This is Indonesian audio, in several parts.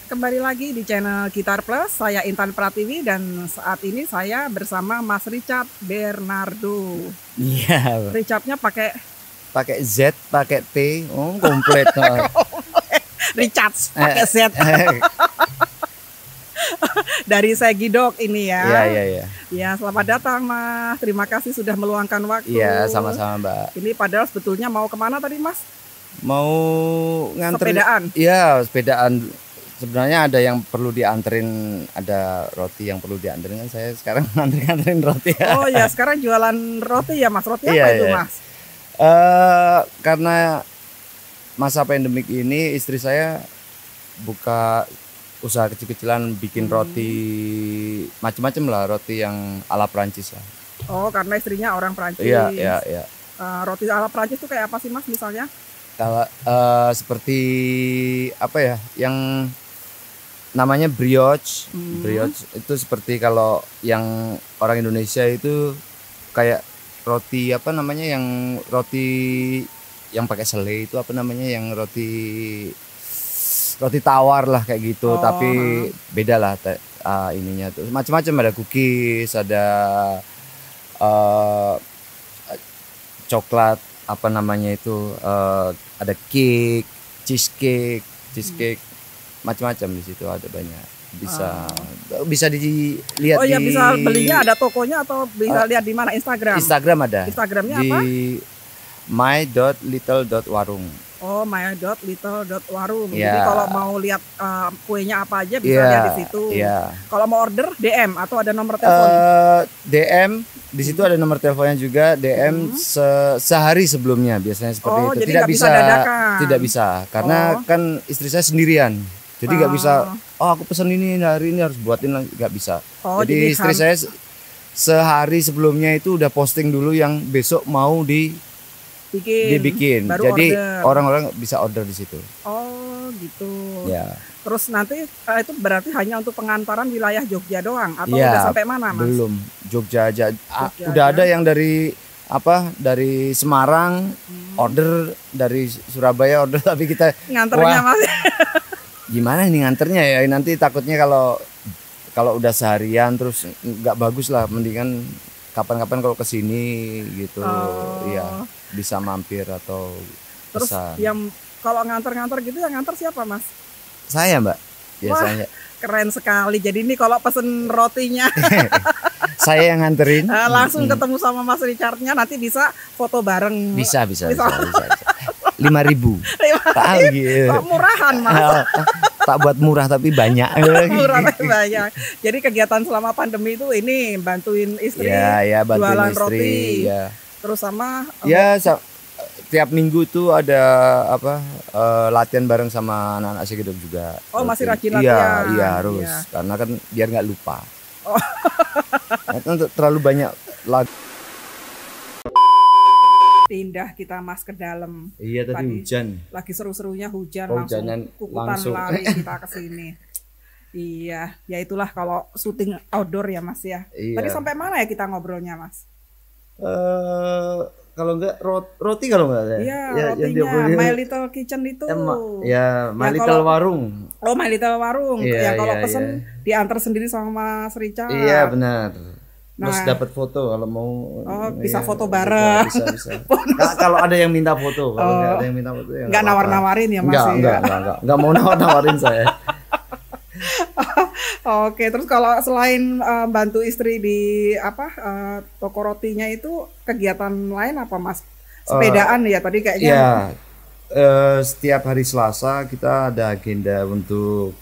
kembali lagi di channel Gitar Plus. Saya Intan Pratiwi dan saat ini saya bersama Mas Richard Bernardo. Iya, Richardnya pakai Z, pakai T, komplit. Richard pakai Z. Dari Segidok ini ya. Iya. Ya, selamat datang Mas. Terima kasih sudah meluangkan waktu. Iya, sama-sama Mbak. Ini padahal sebetulnya mau kemana tadi Mas? Mau nganter. Sepedaan. Iya, sepedaan. Sebenarnya ada yang perlu dianterin, ada roti yang perlu dianterin, kan saya sekarang nganterin roti. Oh ya, sekarang jualan roti ya Mas. Roti apa itu Mas? Karena masa pandemik ini istri saya buka usaha kecil-kecilan, bikin roti macam-macam lah, roti yang ala Prancis lah. Oh, karena istrinya orang Prancis. Iya. Roti ala Prancis itu kayak apa sih Mas misalnya? Kalau seperti apa ya, yang namanya brioche. Brioche itu seperti kalau yang orang Indonesia itu kayak roti apa namanya, yang roti yang pakai selai itu apa namanya, yang roti tawar lah kayak gitu. Tapi beda lah ininya tuh macam-macam, ada cookies, ada coklat apa namanya itu, ada cake, cheesecake, macam-macam di situ, ada banyak. Bisa dilihat. Oh ya, bisa belinya ada tokonya atau bisa lihat di mana? Instagram ada. Instagramnya di apa? my.little.warung. Oh, my.little.warung. Ya. Jadi kalau mau lihat kuenya apa aja bisa lihat di situ. Iya. Kalau mau order DM atau ada nomor telepon? DM di situ ada nomor teleponnya juga. DM sehari sebelumnya biasanya seperti itu. Jadi nggak bisa dadakan. Tidak bisa karena kan istri saya sendirian. Jadi nggak bisa. Oh, aku pesan ini hari ini harus buatin, nggak bisa. Jadi istri saya sehari sebelumnya itu udah posting dulu yang besok mau dibikin. Jadi orang-orang bisa order di situ. Oh gitu. Ya. Terus nanti itu berarti hanya untuk pengantaran wilayah Jogja doang atau udah sampai mana Mas? Belum, Jogja aja. Udah ada yang dari Semarang order, dari Surabaya order, tapi kita nganternya Mas. Gimana nih nganternya ya, nanti takutnya kalau udah seharian terus nggak bagus lah, mendingan kapan-kapan kalau kesini gitu. Iya, bisa mampir atau terus pesan. Yang kalau nganter-nganter gitu, yang nganter siapa Mas? Saya Mbak, biasanya. Wah, keren sekali. Jadi ini kalau pesen rotinya saya yang nganterin, langsung ketemu sama Mas Richardnya, nanti bisa foto bareng. Bisa. 5.000. Kok murahan Mas? Tak buat murah tapi banyak. Murah tapi banyak. Jadi kegiatan selama pandemi itu ini bantuin istri, bantuin jualan istri, roti. ya. Terus sama tiap minggu tuh ada latihan bareng sama anak-anak Segidok juga. Oh, masih rajin latihan. Iya harus. Karena kan biar nggak lupa. Terlalu banyak lagu. Pindah kita Mas ke dalam. Iya, tadi hujan. Lagi seru-serunya hujan, langsung lari kita ke sini. Iya, ya itulah kalau syuting outdoor ya Mas ya. Iya. Tadi sampai mana ya kita ngobrolnya Mas? Kalau enggak roti, kalau enggak ya. Iya, rotinya My Little Kitchen itu. My Little Warung. Oh, My Little Warung. Iya, kalau pesen diantar sendiri sama Mas Richard. Iya, benar. Terus dapat foto kalau mau. Oh, bisa foto bareng. Bisa. Kalau ada yang minta foto, kalau nggak ada yang minta foto ya nggak nawar-nawarin ya Mas? Enggak mau nawar-nawarin saya. Oke, terus kalau selain bantu istri di toko rotinya itu, kegiatan lain apa Mas? Sepedaan ya tadi kayaknya. Iya. Setiap hari Selasa kita ada agenda untuk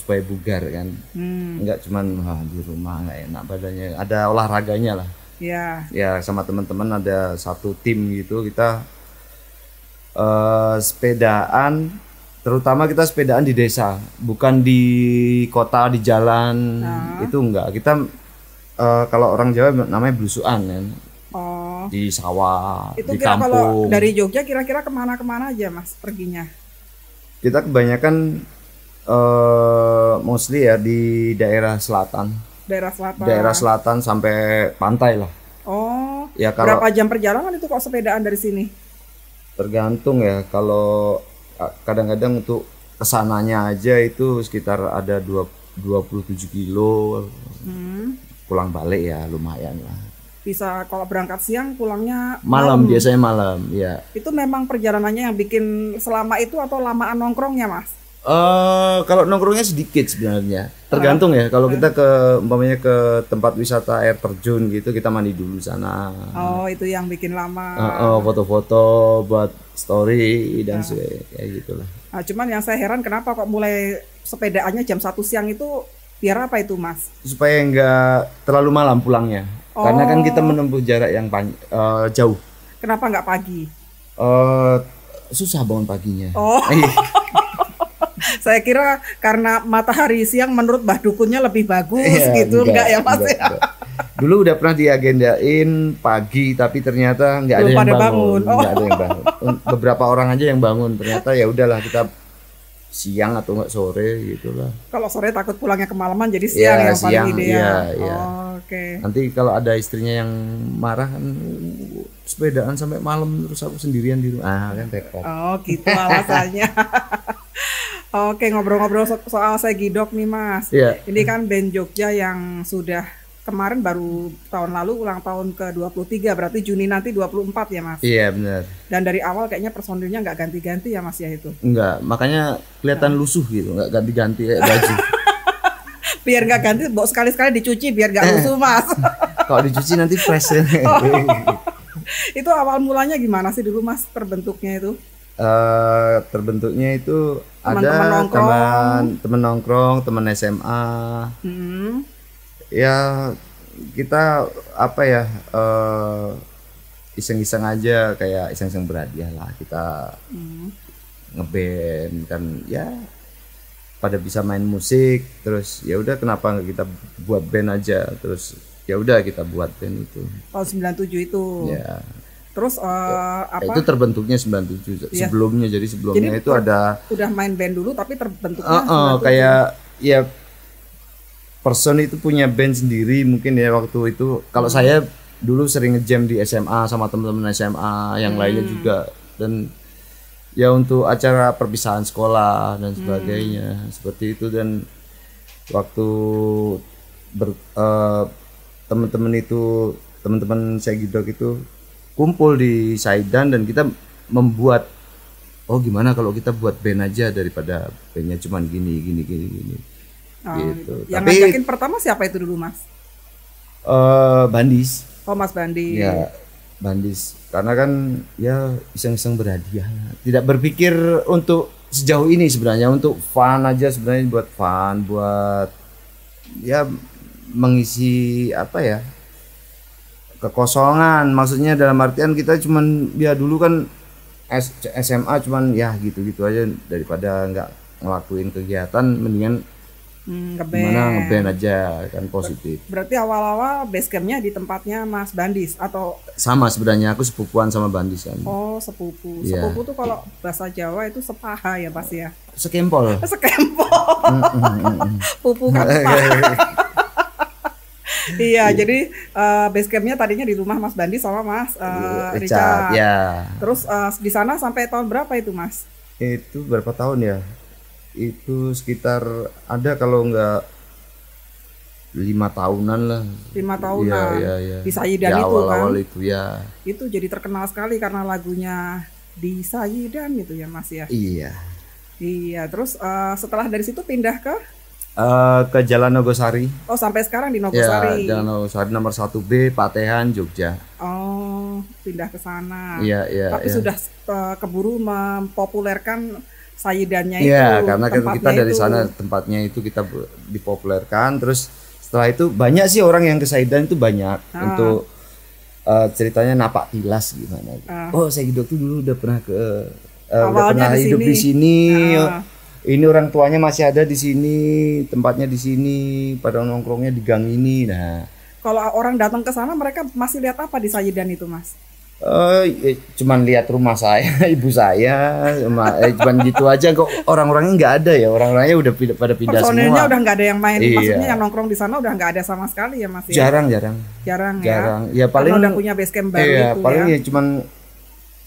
supaya bugar kan. Enggak cuman di rumah nggak enak badannya, ada olahraganya lah. Iya. Ya, sama teman-teman ada satu tim gitu, kita sepedaan. Terutama kita sepedaan di desa, bukan di kota, di jalan. Itu enggak. Kita kalau orang Jawa namanya blusukan kan. Di sawah, itu di kampung. Kalau dari Jogja kira-kira kemana aja Mas perginya? Kita kebanyakan mostly ya di daerah selatan. Daerah selatan sampai pantai lah. Oh. Ya, berapa jam perjalanan itu kok sepedaan dari sini? Tergantung ya, kalau kadang-kadang untuk kesananya aja itu sekitar ada 27 kilo. Pulang balik ya lumayan lah. Bisa kalau berangkat siang pulangnya Malam, biasanya malam, ya. Itu memang perjalanannya yang bikin selama itu atau lamaan nongkrongnya, Mas? Kalau nongkrongnya sedikit sebenarnya, tergantung ya. Kalau kita umpamanya ke tempat wisata air terjun gitu, kita mandi dulu sana. Oh, itu yang bikin lama. Foto-foto buat story dan kayak gitulah. Nah, cuman yang saya heran kenapa kok mulai sepedaannya jam 1 siang itu, biar apa itu, Mas? Supaya nggak terlalu malam pulangnya, karena kan kita menempuh jarak yang jauh. Kenapa nggak pagi? Susah bangun paginya. Saya kira karena matahari siang menurut Mbah Dukunnya lebih bagus gitu, enggak ya Mas? Enggak. Dulu udah pernah diagendain pagi, tapi ternyata nggak ada yang bangun. Nggak ada yang bangun. Beberapa orang aja yang bangun. Ternyata ya udahlah, kita siang atau nggak sore gitulah. Kalau sore takut pulangnya kemalaman, jadi siang yang paling ideal. Oke. Nanti kalau ada istrinya yang marah kan, sepedaan sampai malam terus aku sendirian di rumah, kan repot. Oh gitu alasannya. Oke, ngobrol-ngobrol soal Segidok nih Mas. Ini kan band Jogja yang sudah kemarin baru tahun lalu ulang tahun ke-23, berarti Juni nanti 24 ya Mas? Iya benar. Dan dari awal kayaknya personilnya nggak ganti-ganti ya Mas ya itu? Enggak, makanya kelihatan lusuh gitu, nggak ganti-ganti kayak baju. Biar nggak ganti, sekali-sekali dicuci biar nggak lusuh Mas. Kalau dicuci nanti fresh ya. Itu awal mulanya gimana sih dulu Mas terbentuknya itu? Terbentuknya itu teman-teman ada nongkrong. teman nongkrong, teman SMA. Ya kita apa ya, iseng-iseng aja, kayak iseng-iseng berhadiah lah kita ngeband kan, ya pada bisa main musik, terus ya udah kenapa nggak kita buat band aja, terus ya udah kita buat band itu. Tahun 97 itu. Ya. Terus apa? Itu terbentuknya 97 sebelumnya, jadi sebelumnya itu ada udah main band dulu tapi terbentuknya kayak ya person itu punya band sendiri mungkin ya waktu itu. Kalau saya dulu sering ngejam di SMA sama teman-teman SMA yang lainnya juga, dan ya untuk acara perpisahan sekolah dan sebagainya seperti itu. Dan waktu teman-teman Segidok itu kumpul di Saidan dan kita membuat, gimana kalau kita buat band aja daripada bandnya cuman gini gitu. Yang ngajakin pertama siapa itu dulu Mas? Bandis. Oh Mas Bandis. Ya Bandis, karena kan ya iseng-iseng berhadiah, tidak berpikir untuk sejauh ini sebenarnya, untuk fun aja sebenarnya, buat fun, buat ya mengisi apa ya, kekosongan. Maksudnya dalam artian kita cuman ya dulu kan SMA cuman ya gitu-gitu aja, daripada nggak ngelakuin kegiatan mendingan ngeband aja kan, positif. Berarti awal-awal base campnya di tempatnya Mas Bandis atau sama? Sebenarnya aku sepupuan sama Bandis kan. Oh sepupu. Sepupu tuh kalau bahasa Jawa itu sepaha ya Mas ya? Sekempol. Pupu kan sepaha. Iya, jadi base campnya tadinya di rumah Mas Bandi sama Mas Richard. Ya. Terus di sana sampai tahun berapa itu Mas? Itu berapa tahun ya? Itu sekitar ada kalau nggak 5 tahunan lah. 5 tahunan. Iya. Di Sayidan ya, itu awal-awal kan? Itu ya. Itu jadi terkenal sekali karena lagunya di Sayidan itu ya Mas ya? Iya. Iya, terus setelah dari situ pindah ke Jalan Nogosari. Oh sampai sekarang di Nogosari. Ya, Jalan Nogosari nomor 1B, Patehan, Jogja. Oh pindah ke sana. Iya. Tapi sudah keburu mempopulerkan Sayidannya itu. Iya, karena kita dari sana tempatnya itu kita dipopulerkan. Terus setelah itu banyak sih orang yang ke Saidan itu banyak untuk ceritanya napak tilas gimana. Segidok tuh dulu udah pernah udah pernah hidup di sini. Ini orang tuanya masih ada di sini, tempatnya di sini, pada nongkrongnya di gang ini. Nah, kalau orang datang ke sana mereka masih lihat apa di Sayidan itu, Mas? Cuman lihat rumah saya, ibu saya, cuman gitu aja kok. Orang-orangnya nggak ada ya, orang-orangnya udah pada pindah semua. Personilnya udah nggak ada yang main, maksudnya yang nongkrong di sana udah nggak ada sama sekali ya Mas? Jarang ya. Ya paling udah punya base camp baru itu. Paling ya cuman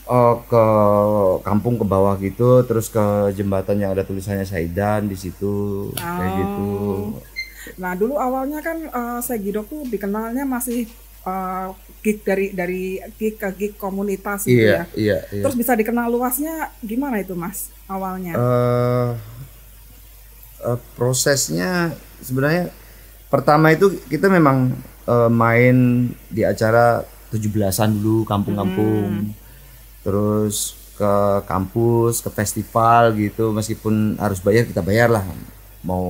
Oh, ke kampung ke bawah gitu, terus ke jembatan yang ada tulisannya Saidan di situ, kayak gitu. Nah, dulu awalnya kan Segidok tuh dikenalnya masih gig dari gig ke gig komunitas gitu ya. Iya. Terus bisa dikenal luasnya gimana itu Mas awalnya? Prosesnya sebenarnya pertama itu kita memang main di acara 17-an dulu, kampung-kampung. Terus ke kampus, ke festival gitu, meskipun harus bayar kita bayar lah. Mau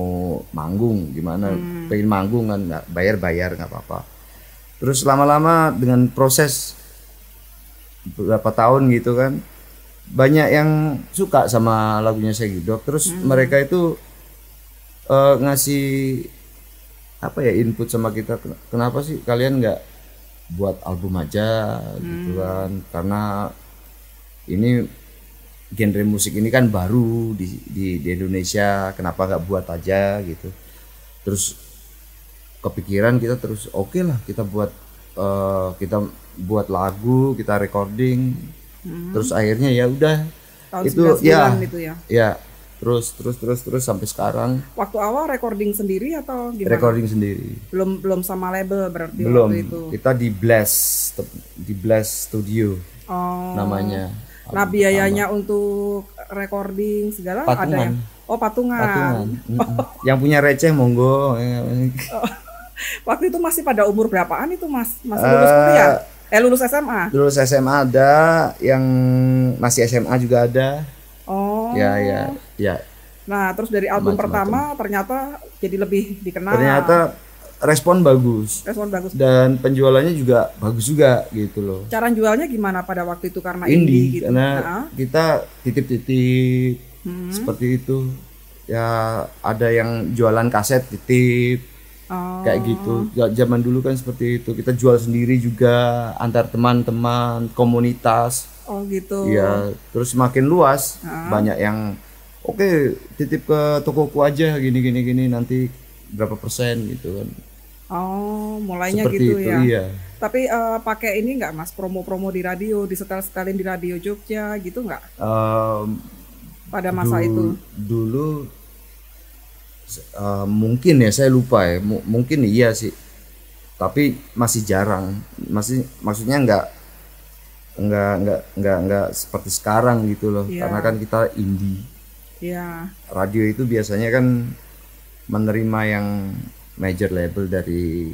manggung gimana, pengen manggung kan nggak bayar nggak apa-apa. Terus lama-lama dengan proses beberapa tahun gitu kan, banyak yang suka sama lagunya Segidok. Terus mereka itu ngasih apa ya, input sama kita, kenapa sih kalian nggak buat album aja gitu kan, karena ini genre musik ini kan baru di Indonesia, kenapa nggak buat aja gitu. Terus kepikiran kita, terus oke lah kita buat lagu, kita recording. Terus akhirnya ya udah itu ya terus sampai sekarang. Waktu awal recording sendiri atau gimana? Recording sendiri. Belum sama label berarti belum, waktu itu. Kita di Blast Studio namanya. Nah, biayanya untuk recording segala patungan. Ada yang patungan. Yang punya receh monggo. Waktu itu masih pada umur berapaan itu Mas? Masih lulus kuliah? Lulus SMA? Lulus SMA ada, yang masih SMA juga ada. Ya. Nah, terus dari album pertama ternyata jadi lebih dikenal. Ternyata respon bagus. Dan penjualannya juga bagus juga gitu loh. Cara jualnya gimana pada waktu itu karena indie gitu? Karena kita titip-titip seperti itu. Ya ada yang jualan kaset titip. Kayak gitu. Zaman dulu kan seperti itu. Kita jual sendiri juga antar teman-teman, komunitas. Oh gitu. Iya, terus makin luas, banyak yang oke, titip ke tokoku aja gini nanti berapa persen gitu kan. Oh, mulainya seperti gitu itu, ya. Iya. Tapi pakai ini nggak Mas, promo-promo di radio, disetel-setelin di radio Jogja gitu nggak? Pada masa itu. Dulu mungkin ya, saya lupa ya. Mungkin iya sih. Tapi masih jarang. Maksudnya nggak seperti sekarang gitu loh. Karena kan kita indie. Radio itu biasanya kan menerima yang major label dari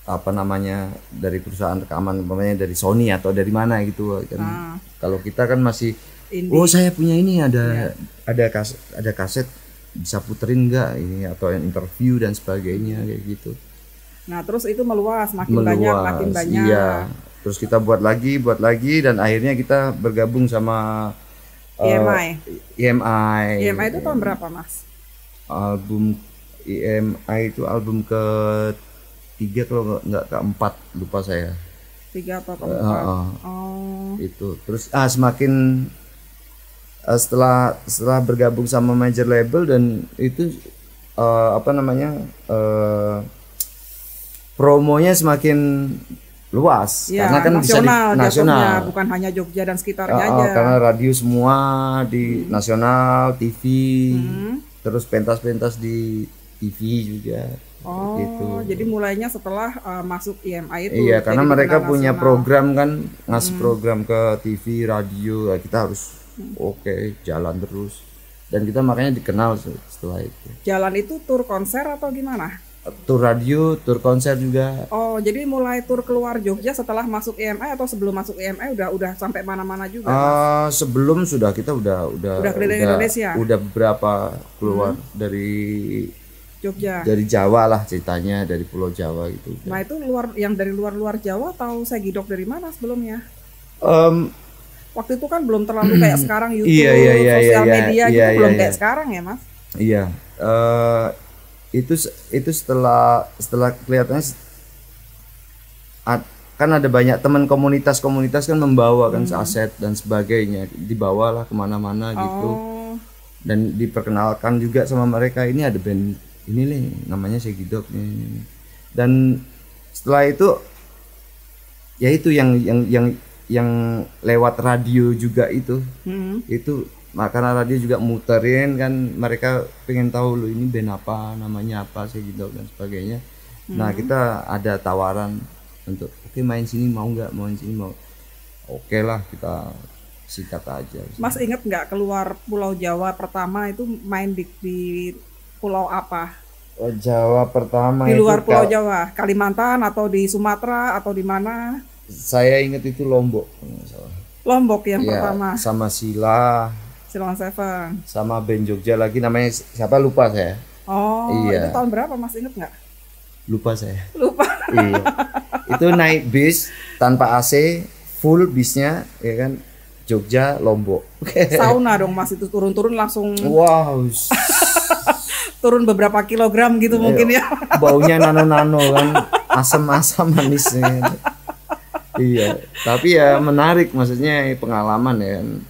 apa namanya, dari perusahaan rekaman, umpamanya dari Sony atau dari mana gitu kan. Kalau kita kan masih indie. Oh, saya punya ini, ada kaset bisa puterin nggak ini, atau interview dan sebagainya kayak gitu. Nah, terus itu makin banyak. Iya. Terus kita buat lagi dan akhirnya kita bergabung sama EMI. EMI itu tahun berapa, Mas? Album EMI itu album ke-3 kalau nggak ke-4, lupa saya. 3 atau ke-4. Itu. Terus semakin setelah bergabung sama major label, dan itu promonya semakin luas, karena kan nasional, bisa nasional, bukan hanya Jogja dan sekitarnya aja. Karena radio semua di nasional, TV, terus pentas-pentas di TV juga. Gitu. Jadi mulainya setelah masuk EMI itu. Iya, karena mereka punya program kan, ngasih program ke TV, radio, kita harus jalan terus. Dan kita makanya dikenal setelah itu. Jalan itu tur konser atau gimana? Tur radio, tur konser juga. Oh, jadi mulai tur keluar Jogja setelah masuk EMI atau sebelum masuk EMI udah sampai mana-mana juga, Mas? Sebelum kita udah keliling Indonesia. Udah berapa keluar dari Jogja. Dari Jawa lah ceritanya, dari Pulau Jawa gitu. Nah, itu yang dari luar Jawa tahu Segidok dari mana sebelumnya? Waktu itu kan belum terlalu kayak sekarang YouTube, sosial media gitu, belum kayak sekarang ya, Mas? Iya. Itu setelah kelihatannya kan ada banyak teman komunitas kan membawa kan aset dan sebagainya, dibawalah kemana-mana gitu, dan diperkenalkan juga sama mereka, ini ada band ini nih namanya Segidok nih. Dan setelah itu ya itu yang yang lewat radio juga itu karena radio juga muterin kan, mereka pengen tahu lo ini band apa, namanya apa, Segidok dan sebagainya. Nah kita ada tawaran untuk oke, main sini mau nggak, main sini mau, oke lah kita sikat aja. Mas inget nggak keluar Pulau Jawa pertama itu main di pulau apa? Jawa pertama di luar Pulau Jawa, Kalimantan atau di Sumatera atau di mana? Saya ingat itu Lombok. Lombok yang pertama. Sama Silon Seven. Sama band Jogja lagi namanya siapa lupa saya. Oh, itu tahun berapa Mas inget nggak? Lupa saya. Lupa. Iya. Itu naik bis tanpa AC, full bisnya, ya kan, Jogja Lombok. Sauna dong Mas, itu turun-turun langsung. Wow. Turun beberapa kilogram gitu mungkin ya. Baunya nano-nano kan, asam-asam manis. Iya, tapi ya menarik, maksudnya pengalaman ya kan.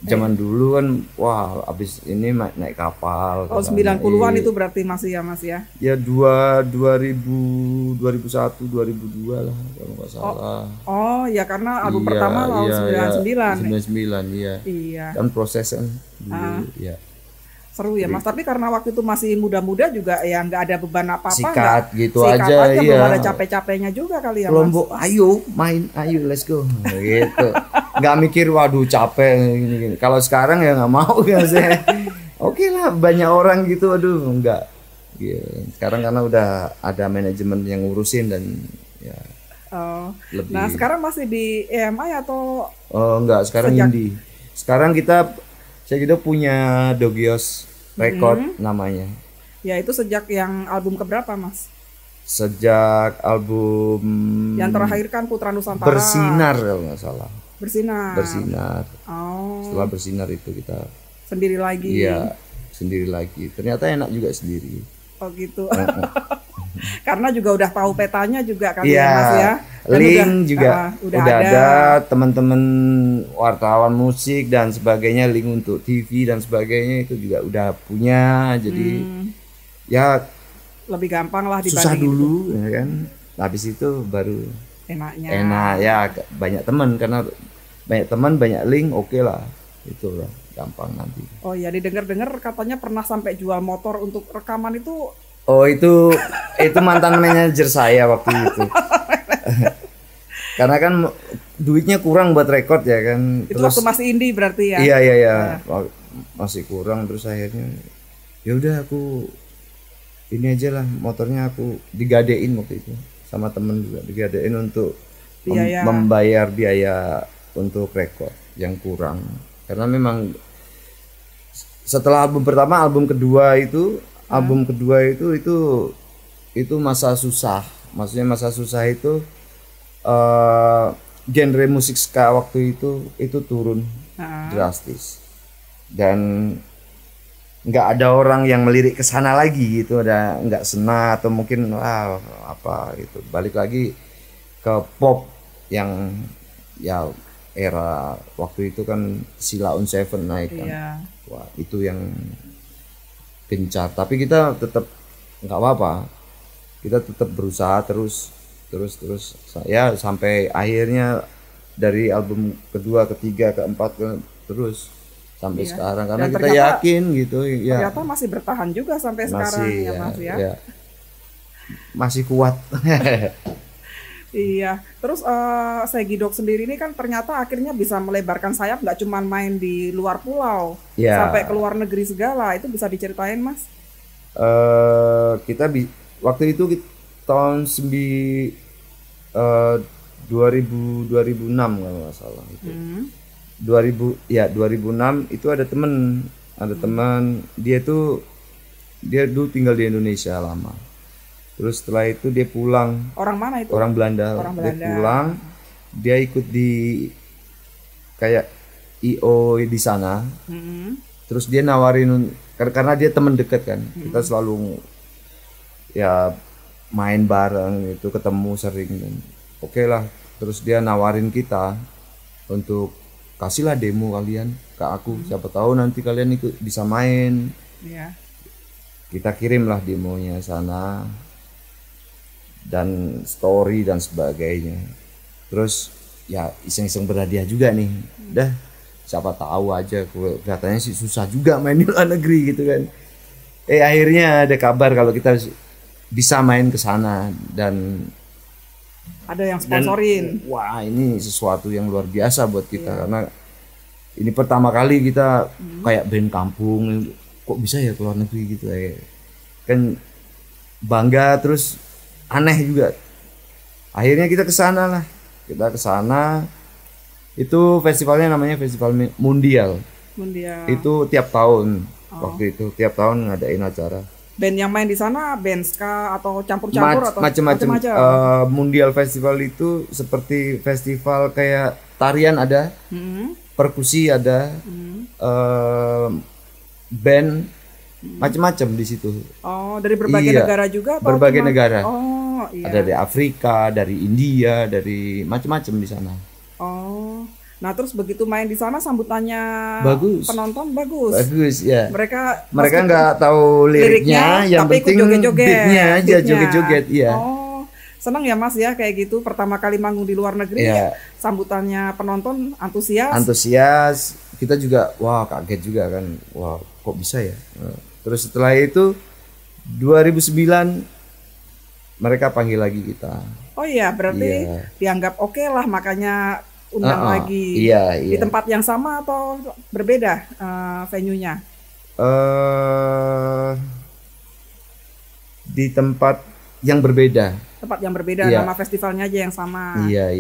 Zaman dulu kan, wah, abis ini naik kapal. Oh, 90-an itu berarti masih ya Mas ya? Ya 2001, 2002 lah kalau nggak salah. Oh ya, karena album pertama tahun 99. 99, iya. Iya. Kan proses kan dulu, ya. Seru ya Mas, tapi karena waktu itu masih muda-muda juga ya, nggak ada beban apa-apa. Sikat gitu aja, iya. Belum ada capek-capeknya juga kali ya Mas. Lombok, ayo main, ayo let's go, gitu. Nggak mikir waduh capek gini. Kalau sekarang ya nggak mau kan saya. Oke lah, banyak orang gitu, aduh enggak. Ya, sekarang karena udah ada manajemen yang ngurusin dan ya. Lebih. Nah sekarang masih di EMI atau? Enggak, sekarang indie. Sekarang saya gitu punya Dogios Record namanya. Ya itu sejak yang album keberapa Mas? Sejak album yang terakhir kan Putra Nusantara. Bersinar kalau nggak salah. Bersinar. Oh. Setelah Bersinar itu kita sendiri lagi. Iya, sendiri lagi. Ternyata enak juga sendiri. Oh gitu. Karena juga udah tahu petanya juga kan ya Mas ya. Dan link juga udah ada teman-teman wartawan musik dan sebagainya, link untuk TV dan sebagainya itu juga udah punya. Jadi ya lebih gampang lah dibanding susah dulu itu. Ya kan. Habis itu baru enaknya. Enak ya, banyak teman, karena banyak teman banyak link, oke lah. Itu lah gampang nanti. Oh ya, didengar-dengar katanya pernah sampai jual motor untuk rekaman itu. Oh itu mantan manajer saya waktu itu. Karena kan duitnya kurang buat rekod ya kan. Itu terus, waktu masih indie berarti ya? Iya. Masih kurang, terus akhirnya ya udah aku ini aja lah, motornya aku digadein waktu itu sama temen juga, digadein untuk membayar biaya untuk rekod yang kurang. Karena memang setelah album pertama, album kedua itu masa susah. Maksudnya masa susah itu genre musik ska waktu itu turun drastis. Dan nggak ada orang yang melirik ke sana lagi gitu, nggak sena atau mungkin apa gitu. Balik lagi ke pop yang ya era waktu itu kan Silon Seven naik kan. Iya. Wah, itu yang gencar, tapi kita tetap nggak apa-apa, kita tetap berusaha terus ya sampai akhirnya dari album kedua, ketiga, keempat terus sampai sekarang, karena kita yakin gitu ya. Ternyata masih bertahan juga sampai sekarang ya Mas ya. Masih kuat. Iya, terus Segidok sendiri ini kan ternyata akhirnya bisa melebarkan sayap, nggak cuma main di luar pulau, sampai ke luar negeri segala. Itu bisa diceritain Mas? Kita waktu itu tahun 2006 kalau nggak salah itu. 2006 itu ada teman dia dulu tinggal di Indonesia lama. Terus setelah itu dia pulang. Orang mana itu? Orang Belanda. Dia pulang, dia ikut di kayak IO di sana. Terus dia nawarin, karena dia teman dekat kan. Kita selalu ya main bareng itu, ketemu sering dan oke lah. Terus dia nawarin kita untuk kasihlah demo kalian ke aku, siapa tahu nanti kalian ikut bisa main. Kita kirimlah demonya sana dan story dan sebagainya. Terus ya iseng-iseng berhadiah juga nih. Udah siapa tahu aja, katanya sih susah juga main di luar negeri gitu kan. Akhirnya ada kabar kalau kita bisa main ke sana dan ada yang sponsorin. Wah, ini sesuatu yang luar biasa buat kita karena ini pertama kali kita kayak band kampung, kok bisa ya ke luar negeri gitu ya. Kan bangga terus aneh juga. Akhirnya kita ke sana lah. Kita ke sana. Itu festivalnya namanya Festival Mundial. Itu tiap tahun. Waktu itu tiap tahun ngadain acara. Band yang main di sana band ska atau campur-campur atau macam-macam. Mundial Festival itu seperti festival kayak tarian ada, perkusi ada, band macam-macam di situ. Oh, dari berbagai negara juga? Berbagai negara. Oh, iya. Ada dari Afrika, dari India, dari macam-macam di sana. Oh. Nah, terus begitu main di sana sambutannya bagus. Penonton bagus. Bagus, ya. Mereka nggak tahu liriknya, yang penting beatnya aja, joget-joget, iya. Oh, senang ya Mas ya kayak gitu. Pertama kali manggung di luar negeri, sambutannya penonton antusias. Antusias. Kita juga, wah kaget juga kan, wah kok bisa ya. Terus setelah itu 2009 mereka panggil lagi kita. Oh iya, berarti dianggap oke lah, makanya undang lagi. Iya. Di tempat yang sama atau berbeda venue-nya? Di tempat yang berbeda. Tempat yang berbeda, nama festivalnya aja yang sama. Iya.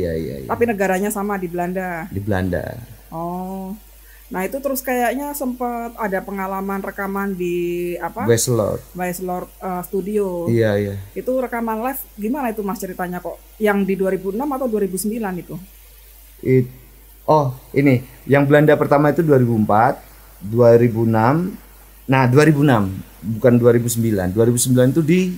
Tapi negaranya sama, di Belanda. Di Belanda. Oh. Nah, itu terus kayaknya sempat ada pengalaman rekaman di apa? Waislord Studio. Iya. Itu rekaman live gimana itu Mas ceritanya kok? Yang di 2006 atau 2009 itu? Ini yang Belanda pertama itu 2004, 2006. Nah, 2006 bukan 2009. 2009 itu di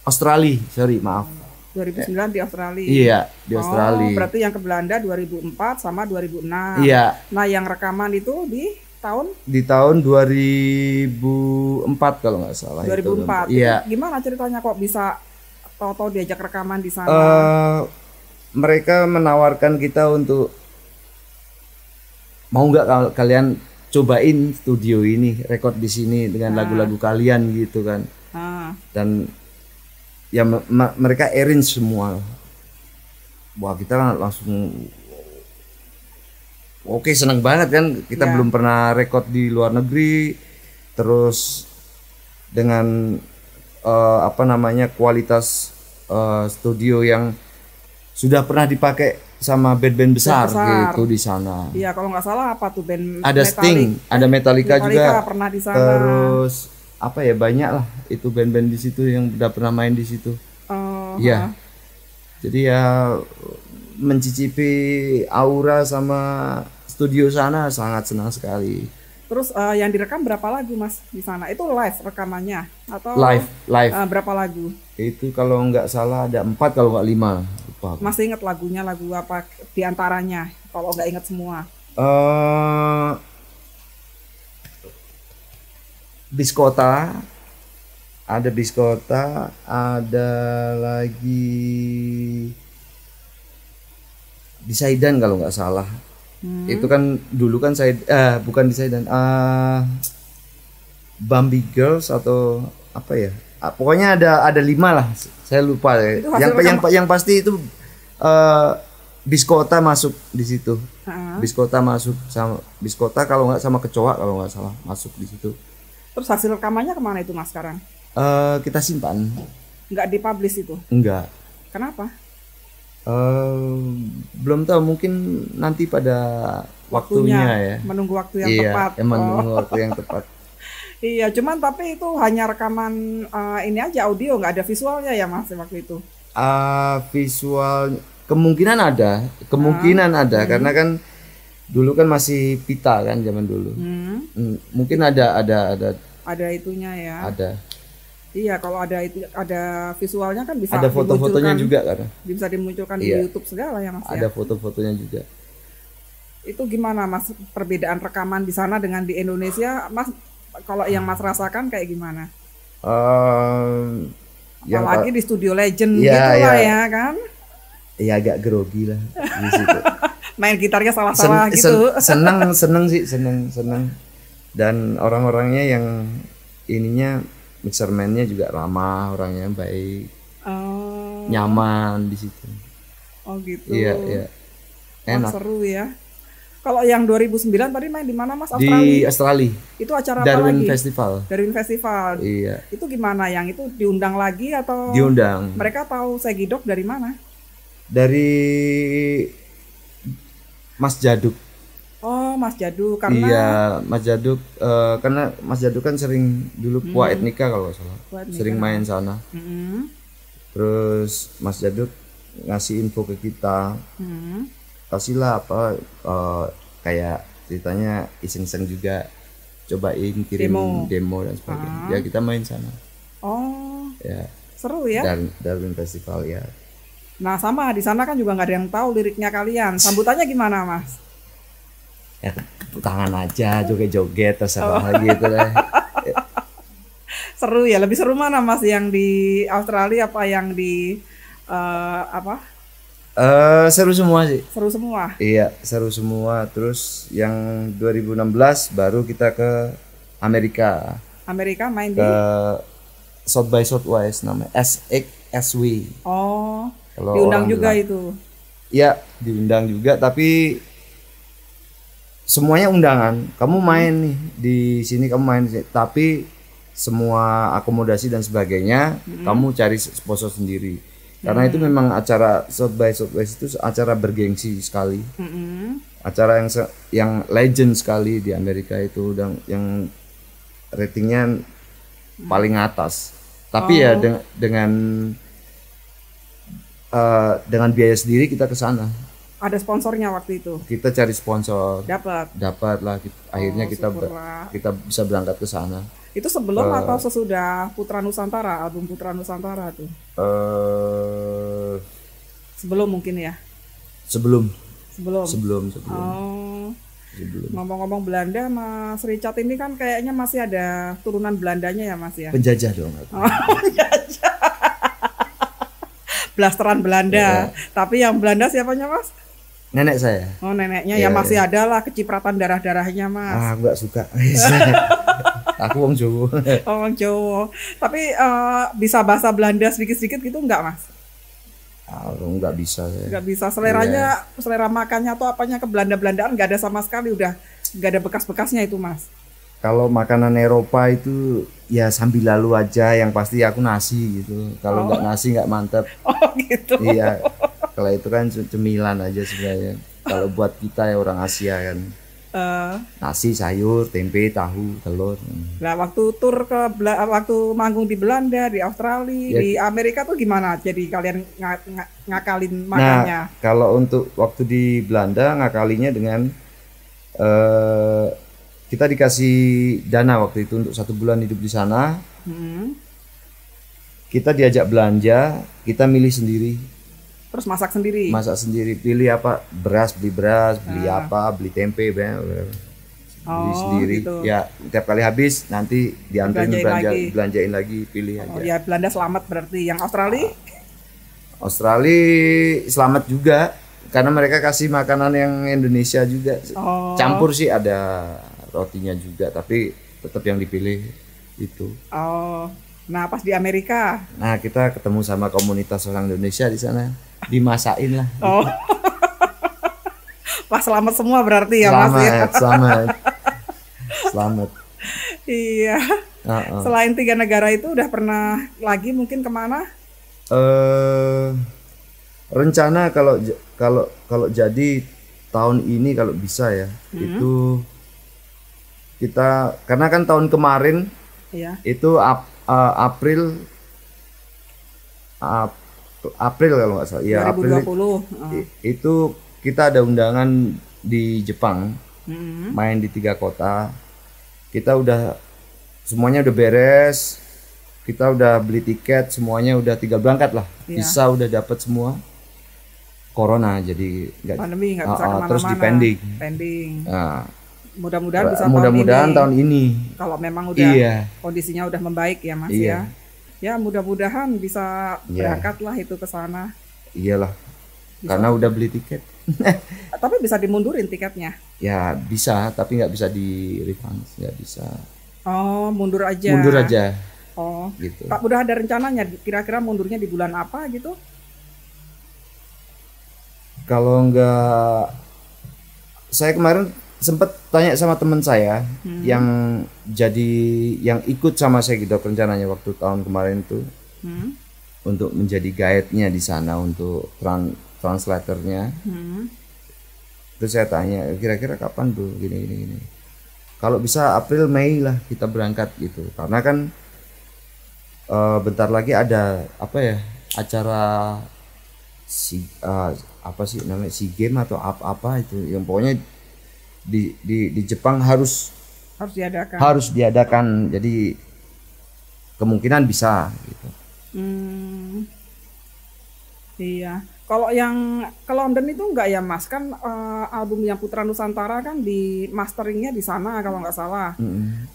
Australia, maaf. 2009 di Australia. Iya, di Australia. Berarti yang ke Belanda 2004 sama 2006. Iya. Nah, yang rekaman itu di tahun? Di tahun 2004 kalau nggak salah. 2004. Iya. Gimana ceritanya kok bisa tahu-tahu diajak rekaman di sana? Mereka menawarkan kita untuk mau nggak kalian cobain studio ini, rekod di sini dengan lagu-lagu kalian gitu kan. Dan ya mereka arrange semua. Wah, kita langsung oke, seneng banget kan. Kita belum pernah rekod di luar negeri, terus dengan kualitas studio yang sudah pernah dipakai sama band-band besar gitu di sana. Iya, kalau nggak salah apa tuh band? Ada Sting, ada Metallica juga. Pernah di sana. Terus banyak lah itu band-band di situ yang udah pernah main di situ. Iya. Jadi ya mencicipi aura sama studio sana sangat senang sekali. Terus yang direkam berapa lagu Mas di sana? Itu live rekamannya atau live? Berapa lagu? Itu kalau nggak salah ada 4 kalau nggak 5. Lupa. Masih ingat lagunya, lagu apa di antaranya? Kalau nggak ingat semua. Biskota, ada Biskota, ada lagi di Saidan kalau nggak salah. Itu kan dulu kan saya bukan di Saidan, Bambi Girls atau apa ya? Pokoknya ada 5 lah, saya lupa ya. Yang pasti itu Biskota masuk di situ. Biskota masuk sama Biskota kalau nggak sama Kecoa kalau nggak salah masuk di situ. Terus hasil rekamannya kemana itu Mas sekarang? Kita simpan. Nggak dipublish itu? Enggak. Kenapa? Belum tahu, mungkin nanti pada waktunya ya. Menunggu waktu yang tepat. Iya, menunggu waktu yang tepat. Iya, cuman tapi itu hanya rekaman ini aja, audio, nggak ada visualnya ya Mas waktu itu? Visual kemungkinan ada, karena kan dulu kan masih pita kan zaman dulu. Mungkin ada itunya ya. Ada. Iya, kalau ada visualnya kan bisa ada foto-fotonya juga kan. Bisa dimunculkan di YouTube segala ya Mas. Ada foto-fotonya juga. Itu gimana Mas perbedaan rekaman di sana dengan di Indonesia, Mas? Kalau yang Mas rasakan kayak gimana? Apalagi di Studio Legend gitu lah ya kan? ya agak grogi lah di situ. Main gitarnya salah-salah gitu. Seneng sih, seneng. Dan orang-orangnya yang ininya mixerman-nya juga ramah, orangnya baik, nyaman di situ. Oh gitu. Iya. Enak. Seru ya. Kalau yang 2009 tadi main di mana Mas? Australia? Di Australia. Itu acara Darwin apa lagi? Festival. Darwin Festival. Iya. Itu gimana? Yang itu diundang lagi atau? Diundang. Mereka tahu Segidok dari mana? Dari Mas Jaduk. Oh, Mas Jaduk. Karena iya, Mas Jaduk karena Mas Jaduk kan sering dulu Qua Etnika kalau nggak salah. Sering main sana. Terus Mas Jaduk ngasih info ke kita. Kasihlah apa kayak ceritanya iseng-iseng juga, cobain kirim demo dan sebagainya. Ya kita main sana. Oh. Ya. Seru ya. Darwin Festival ya. Nah sama di sana kan juga nggak ada yang tahu liriknya kalian. Sambutannya gimana Mas? Ya tepuk tangan aja, joget-joget terserah gitu deh. Seru ya. Lebih seru mana Mas, yang di Australia apa yang di apa? Seru semua sih. Seru semua. Iya, seru semua. Terus yang 2016 baru kita ke Amerika. Amerika main ke di South by Southwest namanya SXSW. Oh. Diundang juga bilang. Itu. Iya, diundang juga tapi semuanya undangan. Kamu main nih di sini, kamu main di sini, tapi semua akomodasi dan sebagainya kamu cari sponsor sendiri. Karena itu memang acara South by Southwest itu acara bergengsi sekali, acara yang legend sekali di Amerika itu, dan yang ratingnya paling atas. Tapi ya dengan biaya sendiri kita ke sana. Ada sponsornya waktu itu? Kita cari sponsor. Dapat lah. Akhirnya kita bisa berangkat ke sana. Itu sebelum atau sesudah Putra Nusantara, album Putra Nusantara tuh? Sebelum mungkin ya? Sebelum. Oh. Sebelum. Ngomong-ngomong Belanda, Mas Richard ini kan kayaknya masih ada turunan Belandanya ya Mas ya? Penjajah dong. Penjajah. Blasteran Belanda. Tapi yang Belanda siapanya Mas? Nenek saya. Oh neneknya ya masih ada lah kecipratan darah-darahnya Mas. Enggak suka. Aku wong Jawa. Oh, wong Jawa. Tapi bisa bahasa Belanda sedikit-sedikit gitu enggak Mas? Enggak bisa ya. Enggak bisa. Seleranya, selera makannya atau apanya ke Belanda-Belandaan enggak ada sama sekali, udah enggak ada bekas-bekasnya itu Mas. Kalau makanan Eropa itu ya sambil lalu aja, yang pasti aku nasi gitu. Kalau enggak nasi enggak mantap. Oh gitu. Iya. Kalau itu kan cemilan aja sebenarnya. Kalau buat kita ya orang Asia kan. Nasi, sayur, tempe, tahu, telur. Nah waktu waktu manggung di Belanda, di Australia, di Amerika tuh gimana? Jadi kalian ngakalin makannya? Nah kalau untuk waktu di Belanda ngakalinya dengan kita dikasih dana waktu itu untuk 1 bulan hidup di sana. Kita diajak belanja, kita milih sendiri. Terus masak sendiri? Masak sendiri, pilih apa, beli beras, beli apa, beli tempe, beli sendiri. Gitu. Ya tiap kali habis nanti dianterin belanjain lagi, pilih aja. Oh ya, Belanda selamat berarti. Yang Australia? Australia selamat juga, karena mereka kasih makanan yang Indonesia juga. Campur sih, ada rotinya juga, tapi tetap yang dipilih itu. Oh. Nah pas di Amerika? Nah kita ketemu sama komunitas orang Indonesia di sana, dimasain lah. Oh. Pas selamat semua berarti ya Mas ya? Selamat. Iya. Selain 3 negara itu udah pernah lagi mungkin kemana? Rencana kalau jadi tahun ini kalau bisa ya, itu kita, karena kan tahun kemarin itu April kalau nggak salah, ya 2020. Itu kita ada undangan di Jepang, main di 3 kota. Kita udah semuanya udah beres, kita udah beli tiket, semuanya udah tinggal berangkat lah, visa udah dapat semua. Corona jadi pandemi nggak bisa kemana-mana. Terus di pending. Nah, mudah-mudahan tahun ini. Kalau memang udah kondisinya udah membaik ya Mas ya. Ya mudah-mudahan bisa berangkat lah itu ke sana. Iyalah. karena udah beli tiket. Tapi bisa dimundurin tiketnya? Ya bisa, tapi nggak bisa di refund, nggak bisa. Oh, mundur aja. Mundur aja. Oh, gitu. Pak udah ada rencananya kira-kira mundurnya di bulan apa gitu? Kalau nggak, saya kemarin sempat tanya sama teman saya yang ikut sama saya gitu rencananya waktu tahun kemarin itu untuk menjadi guide-nya di sana untuk translatornya. Terus saya tanya kira-kira kapan tuh gini. Kalau bisa April Mei lah kita berangkat gitu, karena kan bentar lagi ada acara apa sih namanya SEA Games atau apa itu yang pokoknya di Jepang harus diadakan, jadi kemungkinan bisa gitu. Iya, kalau yang ke London itu enggak ya Mas, kan album yang Putra Nusantara kan di masteringnya di sana kalau nggak salah.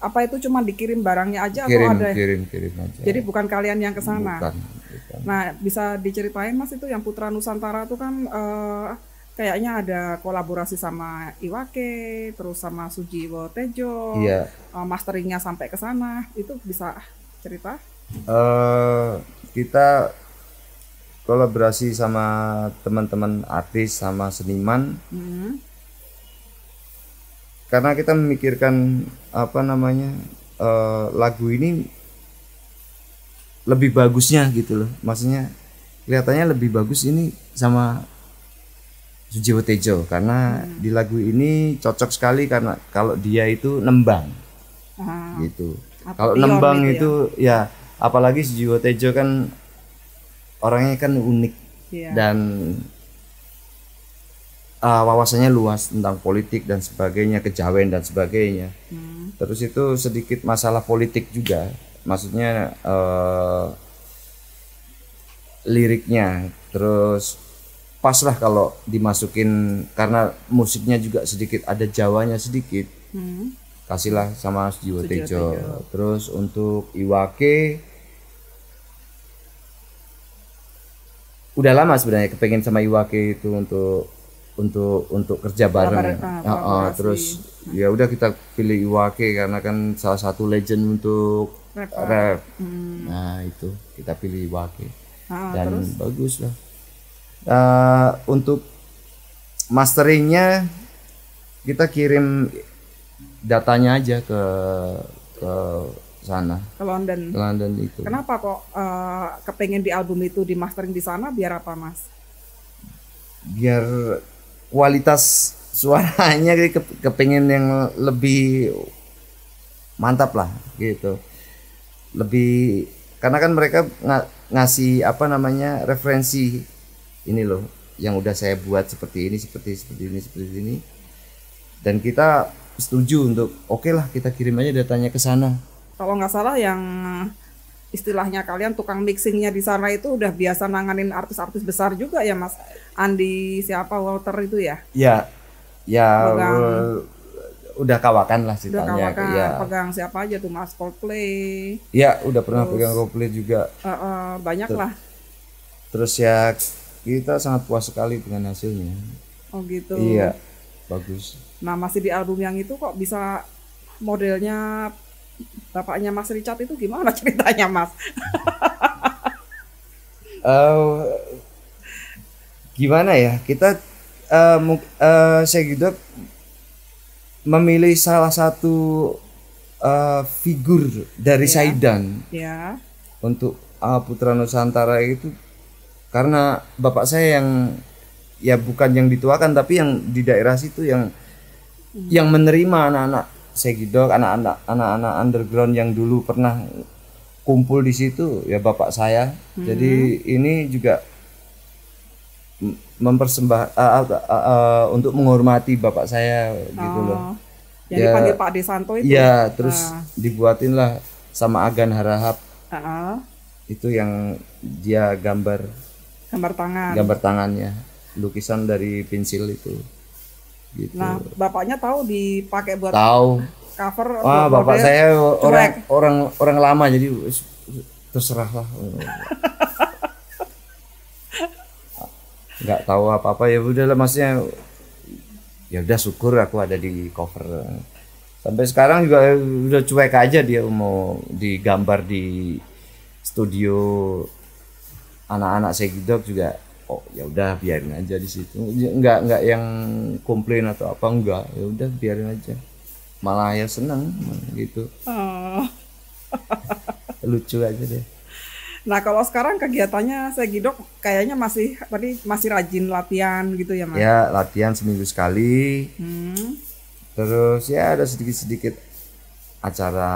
Apa itu cuma dikirim barangnya aja atau ada? Kirim aja. Jadi bukan kalian yang ke sana. Bukan. Nah, bisa diceritain Mas, itu yang Putra Nusantara itu kan kayaknya ada kolaborasi sama Iwake, terus sama Sujiwo Tejo. Iya. Masteringnya sampai ke sana, itu bisa cerita? Kita kolaborasi sama teman-teman artis sama seniman. Karena kita memikirkan lagu ini lebih bagusnya gitu loh, maksudnya kelihatannya lebih bagus ini sama Sujiwo Tejo karena di lagu ini cocok sekali karena kalau dia itu nembang gitu. Kalau nembang itu ya apalagi Sujiwo Tejo kan orangnya kan unik dan wawasannya luas tentang politik dan sebagainya, kejawen dan sebagainya. Terus itu sedikit masalah politik juga, maksudnya liriknya terus pas lah kalau dimasukin karena musiknya juga sedikit ada Jawanya sedikit. Kasihlah sama Sujiwo Tejo. Terus untuk Iwake udah lama sebenarnya kepengen sama Iwake itu untuk kerja bareng. Terus ya udah kita pilih Iwake karena kan salah satu legend untuk rap. Nah itu kita pilih Iwake dan terus? Bagus lah. Untuk masteringnya kita kirim datanya aja ke sana, ke London itu. Kenapa kok kepengen di album itu di mastering di sana, biar apa Mas? Biar kualitas suaranya kepengen yang lebih mantap lah gitu, lebih karena kan mereka ngasih referensi ini loh yang udah saya buat seperti ini dan kita setuju untuk oke lah kita kirim aja datanya ke sana. Kalau nggak salah yang istilahnya kalian tukang mixingnya di sana itu udah biasa nanganin artis-artis besar juga ya Mas? Andi siapa Walter itu ya? Ya udah kawakan lah ceritanya. Ya. Pegang siapa aja tuh Mas? Coldplay. Ya udah pernah pegang Coldplay juga. Banyak lah. Terus ya kita sangat puas sekali dengan hasilnya. Oh gitu. Iya, bagus. Nah masih di album yang itu kok bisa modelnya bapaknya Mas Richard itu gimana ceritanya Mas? Gimana ya, kita saya gitu memilih salah satu figur dari Saidan untuk Putra Nusantara itu karena bapak saya yang ya bukan yang dituakan tapi yang di daerah situ yang menerima anak-anak segidok, anak-anak underground yang dulu pernah kumpul di situ ya bapak saya. Jadi ini juga untuk menghormati bapak saya gitu loh. Yang dipanggil Pak Desanto itu. Ya, terus dibuatin lah sama Agan Harahap. Itu yang dia gambar tangannya, lukisan dari pensil itu. Gitu. Nah, bapaknya tahu dipakai buat cover. Wah, bapak saya orang lama jadi terserah lah. nggak tahu apa-apa, ya udahlah, maksudnya ya udah syukur aku ada di cover. Sampai sekarang juga udah cuek aja, dia mau digambar di studio anak-anak Segidok juga, oh ya udah biarin aja di situ, nggak yang komplain atau apa, enggak, ya udah biarin aja, malah ya seneng gitu. Lucu aja deh. Nah kalau sekarang kegiatannya Segidok kayaknya masih rajin latihan gitu ya Mas? Ya latihan seminggu sekali. Terus ya ada sedikit-sedikit acara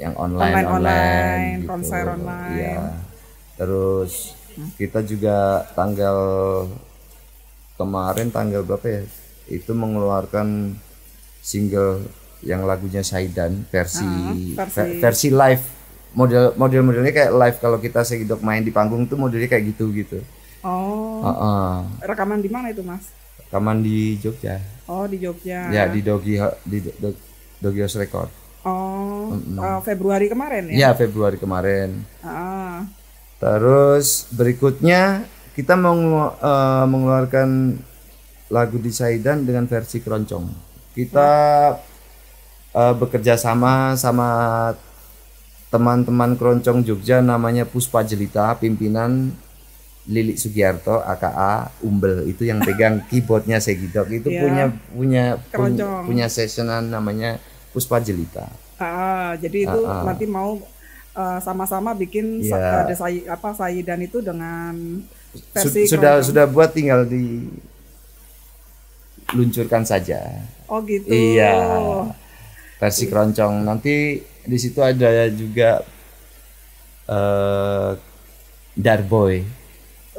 yang online gitu. Konser online. Ya. Terus kita juga kemarin tanggal berapa ya? Itu mengeluarkan single yang lagunya Saidan versi live. Modelnya kayak live, kalau kita Segidok main di panggung tuh modelnya kayak gitu. Rekaman di mana itu Mas? Rekaman di Jogja. Oh di Jogja. Ya di Dogi House Record. Februari kemarin ya? Ya Februari kemarin. Terus berikutnya kita mau mengeluarkan lagu di Saidan dengan versi keroncong. Kita bekerja sama teman-teman keroncong Jogja, namanya Puspa Jelita, pimpinan Lilik Sugiarto aka Umbel, itu yang pegang keyboardnya Segidok, itu punya sessionan namanya Puspa Jelita. Jadi itu nanti mau sama-sama bikin Saidan itu dengan versi sudah buat, tinggal diluncurkan saja. Oh gitu. Iya, versi keroncong. Nanti di situ ada juga Darboy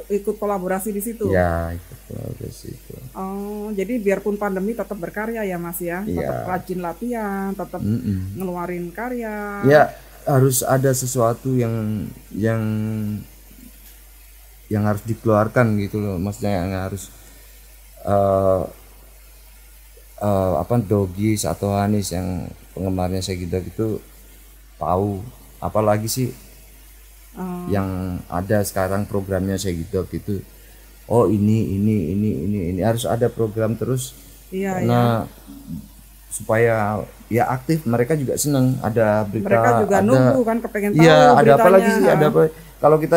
ikut kolaborasi di situ. Ya, ikut kolaborasi itu. Jadi biarpun pandemi tetap berkarya ya Mas ya, tetap rajin latihan, tetap ngeluarin karya. Ya, harus ada sesuatu yang harus dikeluarkan gitu loh, maksudnya yang harus Dogis atau Hanis yang penggemarnya Segidok itu tahu, apalagi sih yang ada sekarang programnya Segidok itu. Oh ini harus ada program terus. Karena supaya ya aktif, mereka juga seneng ada berita. Mereka juga nunggu kan, kepengen tahu ada beritanya. apa lagi sih, ada apa. Kalau kita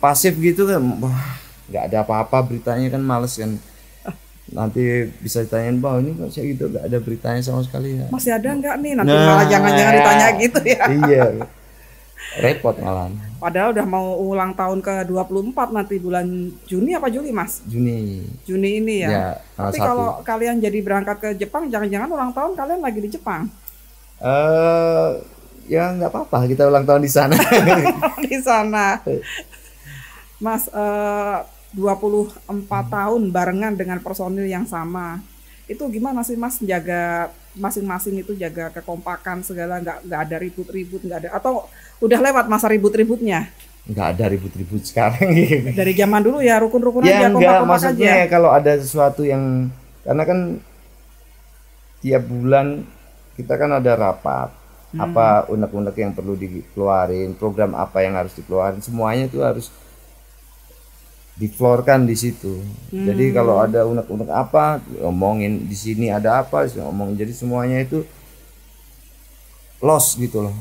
pasif gitu kan, nggak ada apa-apa beritanya kan, males kan. Nanti bisa ditanyain, bahwa ini kok Segidok nggak ada beritanya sama sekali ya. Masih ada nggak nih? Nanti malah jangan-jangan ditanya gitu ya. Iya, repot malah. Padahal udah mau ulang tahun ke-24 nanti bulan Juni apa Juli Mas? Juni ini ya. Tapi 1. kalau kalian jadi berangkat ke Jepang, jangan-jangan ulang tahun kalian lagi di Jepang? Ya nggak apa-apa, kita ulang tahun di sana. Di sana. Mas, 24 tahun barengan dengan personil yang sama. Itu gimana sih Mas jaga masing-masing itu, jaga kekompakan segala, nggak ada ribut-ribut, nggak ada, atau udah lewat masa ribut-ributnya? Nggak ada ribut-ribut sekarang. Dari zaman dulu ya rukun-rukun ya, aja, kompak-kompak maksudnya aja. Kalau ada sesuatu yang, karena kan tiap bulan kita kan ada rapat, apa unek-unek yang perlu dikeluarin, program apa yang harus dikeluarin, semuanya itu harus diflorkan di situ. Jadi kalau ada unek-unek apa, ngomongin di sini ada apa, ngomongin. Jadi semuanya itu lost gitu loh.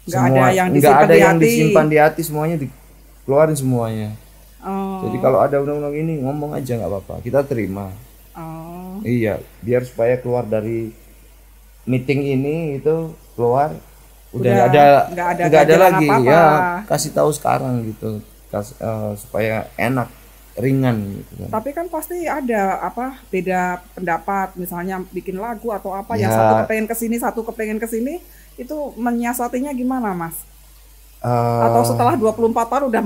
Nggak ada yang disimpan di hati, semuanya dikeluarin semuanya. Jadi kalau ada unek-unek ini, ngomong aja nggak apa-apa, kita terima. Iya, biar supaya keluar dari meeting ini itu keluar udah nggak ada lagi apa-apa. Ya kasih tahu sekarang gitu, supaya enak, ringan gitu kan. Tapi kan pasti ada beda pendapat, misalnya bikin lagu atau apa, yang satu kepengen kesini, satu kepengen kesini, itu menyiasatinya gimana Mas? Atau setelah 24 tahun udah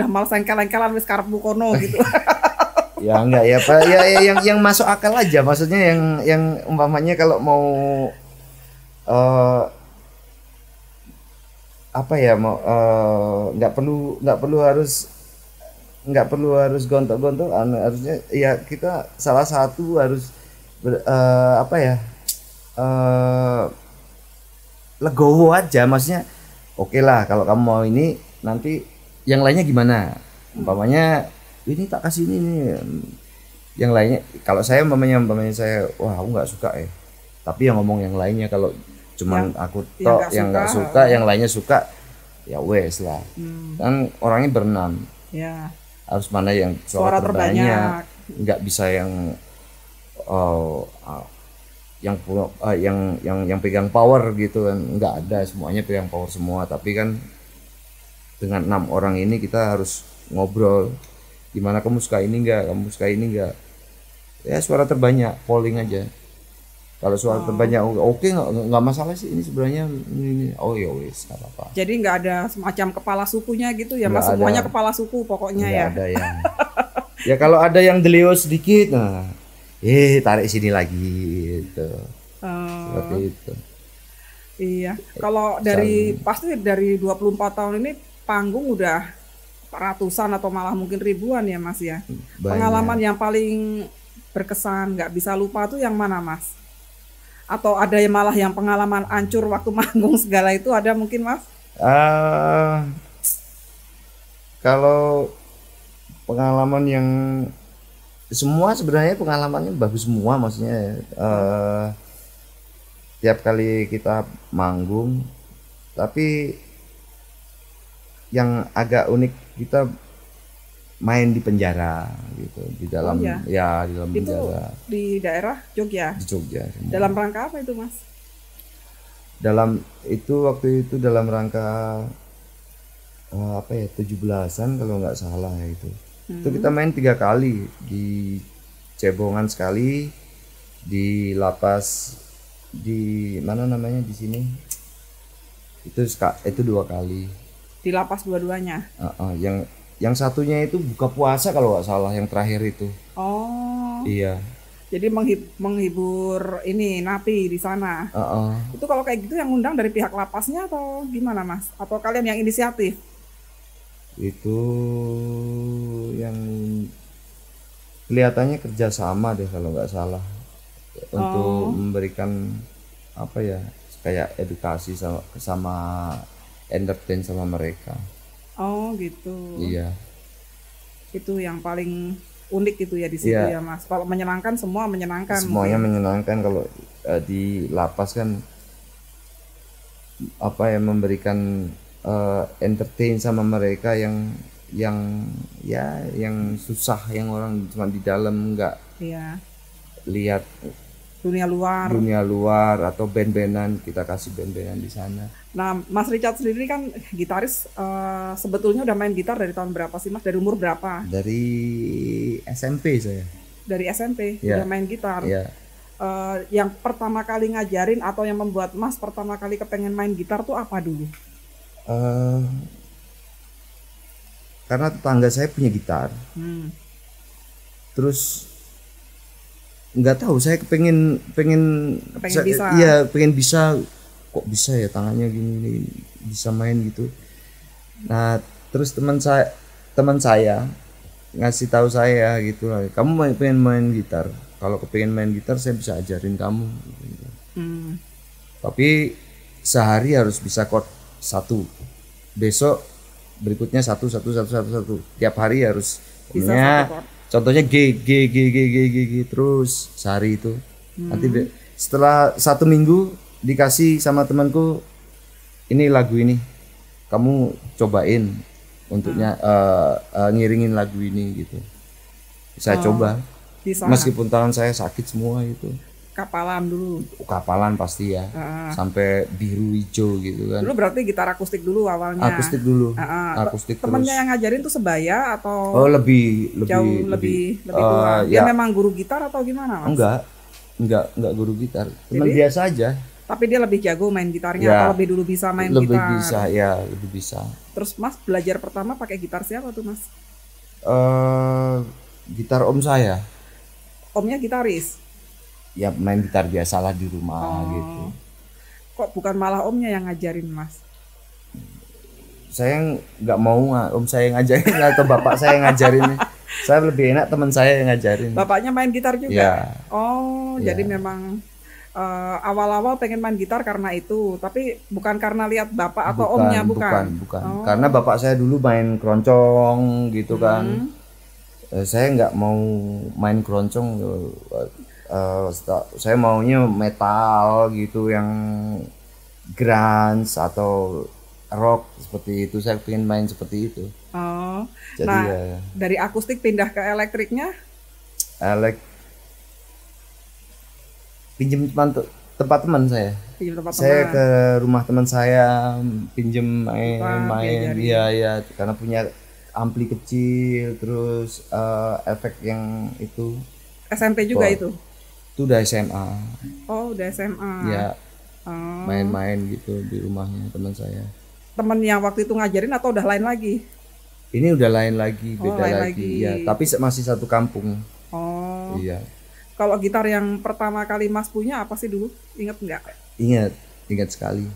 malas engkel-engkelan wis karep bukono gitu. Ya enggak ya Pak, ya yang masuk akal aja, maksudnya yang umpamanya kalau mau nggak perlu harus gontok-gontokan, harusnya ya kita salah satu harus legowo aja, maksudnya oke lah kalau kamu mau ini, nanti yang lainnya gimana, umpamanya ini tak kasih ini. Yang lainnya kalau saya umpamanya saya wah aku nggak suka tapi yang ngomong yang lainnya, kalau cuman aku tok yang nggak suka, yang lainnya suka, ya wes lah. Kan orangnya berenam, ya harus mana yang suara terbanyak, nggak bisa yang yang pegang power gitu kan, nggak ada, semuanya pegang power semua. Tapi kan dengan 6 orang ini kita harus ngobrol, gimana kamu suka ini enggak, kamu suka ini enggak, ya suara terbanyak, polling aja. Kalau suara terbanyak oke, nggak masalah sih, ini sebenarnya ini oh ya wes nggak apa-apa. Jadi nggak ada semacam kepala sukunya gitu ya mas, semuanya kepala suku pokoknya nggak ada yang ya kalau ada yang delio sedikit, nah tarik sini lagi gitu. Seperti itu. Iya, kalau pasti dari 24 tahun ini panggung udah ratusan atau malah mungkin ribuan ya mas ya. Banyak. Pengalaman yang paling berkesan nggak bisa lupa tuh yang mana mas? Atau ada yang malah yang pengalaman hancur waktu manggung segala itu, ada mungkin mas? Kalau pengalaman yang semua sebenarnya pengalamannya bagus semua, maksudnya tiap kali kita manggung, tapi yang agak unik kita main di penjara gitu, di dalam di dalam itu penjara di daerah Jogja. Di Jogja. Dalam rangka apa itu mas? Waktu itu dalam rangka 17-an kalau nggak salah itu. Itu kita main 3 kali, di Cebongan sekali, di lapas di mana namanya di sini itu 2 kali. Di lapas dua-duanya. Yang satunya itu buka puasa kalau nggak salah, yang terakhir itu. Oh. Iya. Jadi menghibur ini napi di sana. Itu kalau kayak gitu yang undang dari pihak lapasnya atau gimana mas? Atau kalian yang inisiatif? Itu yang kelihatannya kerjasama deh kalau nggak salah, untuk memberikan kayak edukasi sama entertain sama mereka. Oh gitu. Iya. Itu yang paling unik itu ya di situ ya mas. Kalau menyenangkan semua menyenangkan. Semuanya menyenangkan. Kalau di lapas kan memberikan entertain sama mereka yang susah, yang orang cuma di dalam nggak lihat dunia luar atau band-bandan, kita kasih band-bandan di sana. Nah Mas Richard sendiri kan gitaris, sebetulnya udah main gitar dari tahun berapa sih mas? Dari umur berapa? Dari SMP saya. Dari SMP udah main gitar. Yang pertama kali ngajarin atau yang membuat mas pertama kali kepengen main gitar tuh apa dulu? Karena tetangga saya punya gitar, terus nggak tahu saya pengen bisa. Iya, pengen bisa, kok bisa ya tangannya gini bisa main gitu. Nah terus teman saya ngasih tahu saya gitu, kamu pengen main gitar, kalau kepengen main gitar saya bisa ajarin kamu gitu. Tapi sehari harus bisa chord 1, besok berikutnya 1, tiap hari harus punya, contohnya G terus sehari itu. Nanti setelah 1 minggu dikasih sama temanku, ini lagu ini kamu cobain untuknya ngiringin lagu ini gitu. Saya coba meskipun tangan saya sakit semua itu. Kapalan pasti ya, sampai biru hijau gitu kan. Dulu berarti gitar akustik dulu awalnya. Akustik dulu. Akustik. Temennya yang ngajarin tuh sebaya atau lebih tua. Dia memang guru gitar atau gimana mas? Enggak guru gitar, teman biasa aja. Tapi dia lebih jago main gitarnya atau lebih dulu bisa main gitar? Lebih bisa. Terus mas belajar pertama pakai gitar siapa tuh mas? Gitar om saya. Omnya gitaris? Ya main gitar biasalah di rumah gitu. Kok bukan malah omnya yang ngajarin mas? Saya nggak mau om saya ngajarin atau bapak saya ngajarin. Saya lebih enak teman saya yang ngajarin. Bapaknya main gitar juga? Jadi memang awal-awal pengen main gitar karena itu, tapi bukan karena lihat bapak atau omnya, bukan. Karena bapak saya dulu main keroncong gitu kan. Saya nggak mau main keroncong, saya maunya metal gitu, yang grunge atau rock seperti itu. Saya pengen main seperti itu. Oh, jadi nah ya, dari akustik pindah ke elektriknya? Pinjem tempat teman saya. Saya ke rumah teman saya, pinjem main. Iya, karena punya ampli kecil, terus efek yang itu. SMP juga itu? Itu udah SMA. Oh, udah SMA. Ya, main-main gitu di rumahnya teman saya. Teman yang waktu itu ngajarin atau udah lain lagi? Ini udah lain lagi, beda lain lagi. Ya, tapi masih satu kampung. Oh. Iya. Kalau gitar yang pertama kali Mas punya apa sih dulu? Ingat nggak? Ingat sekali.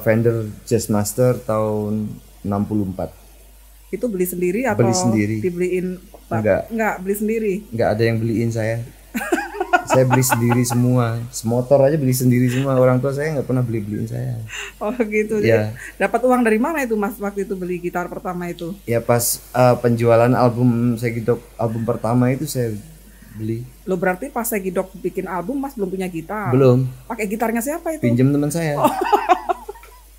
Fender Jazzmaster tahun 64. Itu beli sendiri atau beli sendiri? Dibeliin? Enggak, beli sendiri. Enggak ada yang beliin saya. Saya beli sendiri semua. Semotor aja beli sendiri semua. Orang tua saya nggak pernah beliin saya. Oh gitu. Ya. Dapat uang dari mana itu Mas waktu itu beli gitar pertama itu? Ya pas penjualan album Segidok album pertama itu saya beli. Lo berarti pas Segidok bikin album Mas belum punya gitar? Belum. Pakai gitarnya siapa itu? Pinjam teman saya. Oh.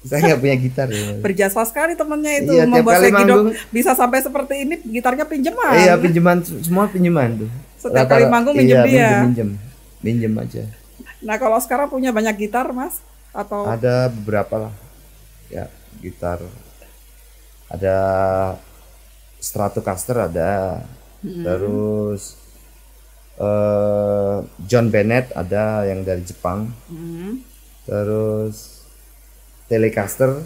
Saya nggak punya gitar ya. Berjasa sekali temennya itu. Iya, membuat Segidok bisa sampai seperti ini. Gitarnya pinjaman. Iya, pinjaman, semua pinjaman tuh. Setiap kali manggung minjem dia. Minjem aja. Nah kalau sekarang punya banyak gitar Mas? Atau ada beberapa lah ya gitar. Ada Stratocaster ada. Terus John Bennett ada yang dari Jepang. Terus Telecaster,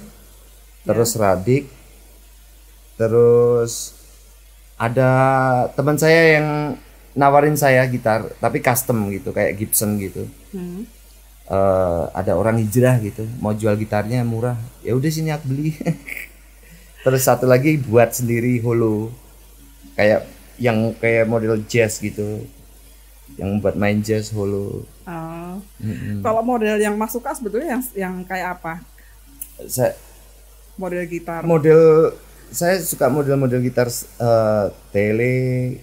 terus Radic, terus ada teman saya yang nawarin saya gitar, tapi custom gitu, kayak Gibson gitu. Ada orang hijrah gitu, mau jual gitarnya murah, ya udah sini aku beli. Terus satu lagi buat sendiri holo, kayak model jazz gitu, yang buat main jazz holo. Kalau model yang masuk kas sebetulnya yang kayak apa? Model gitar. Saya suka model-model gitar Tele,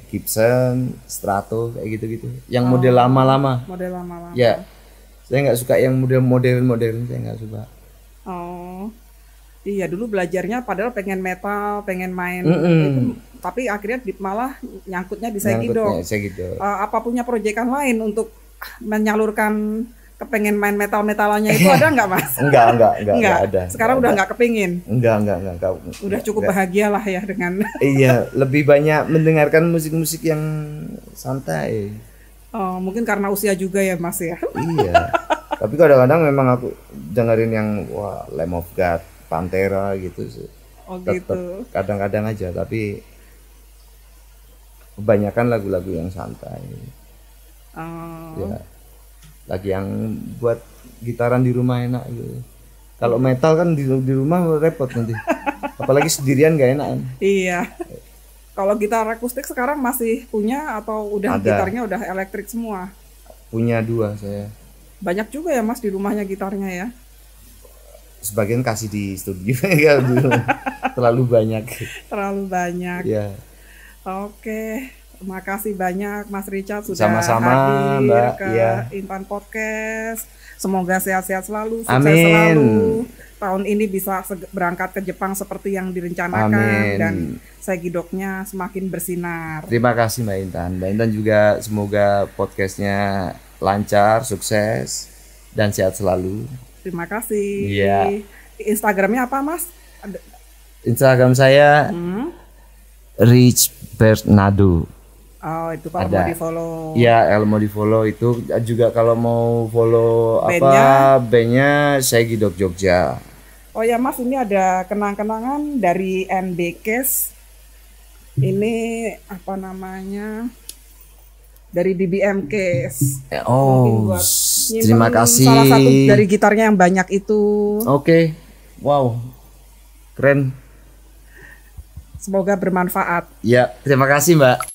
Gibson, Strato kayak gitu-gitu. Yang model lama-lama. Model lama-lama. Ya. Saya nggak suka yang model modern, saya nggak suka. Oh. Iya, dulu belajarnya padahal pengen metal, pengen main itu, tapi akhirnya malah nyangkutnya di Segidok. Apa punya proyekan lain untuk menyalurkan kepengen main metal-metalannya itu ada nggak Mas? Enggak ada. Sekarang udah nggak kepingin? Enggak. Udah cukup bahagia lah ya dengan. Iya, lebih banyak mendengarkan musik-musik yang santai. Oh, mungkin karena usia juga ya Mas ya? Iya, tapi kadang-kadang memang aku dengerin yang Lamb of God, Pantera gitu sih. Oh gitu. Kadang-kadang aja, tapi kebanyakan lagu-lagu yang santai. Ya. Lagi yang buat gitaran di rumah enak gitu. Kalau metal kan di rumah repot nanti. Apalagi sendirian gak enak. Iya. Kalau gitar akustik sekarang masih punya atau udah gitarnya udah elektrik semua? Punya 2 saya. Banyak juga ya Mas di rumahnya gitarnya ya? Sebagian kasih di studio ya dulu. Terlalu banyak. Terlalu banyak. Ya. Oke. Terima kasih banyak Mas Richard sudah sama-sama, hadir Mbak. ke Intan Podcast. Semoga sehat-sehat selalu, sukses Amin. selalu. Tahun ini bisa berangkat ke Jepang seperti yang direncanakan. Amin. Dan Segidoknya semakin bersinar. Terima kasih Mbak Intan. Mbak Intan juga semoga podcastnya lancar, sukses, dan sehat selalu. Terima kasih. Iya. Instagramnya apa Mas? Instagram saya Rich Bernardo. Oh itu kalau mau di follow. Iya, kalau mau di follow itu juga kalau mau follow bandnya Segidok Jogja. Oh ya Mas, ini ada kenang-kenangan dari NB Case. Ini apa namanya? Dari DBM Case. Oh, terima kasih. Salah satu dari gitarnya yang banyak itu. Oke. Wow. Keren. Semoga bermanfaat. Ya, terima kasih Mbak.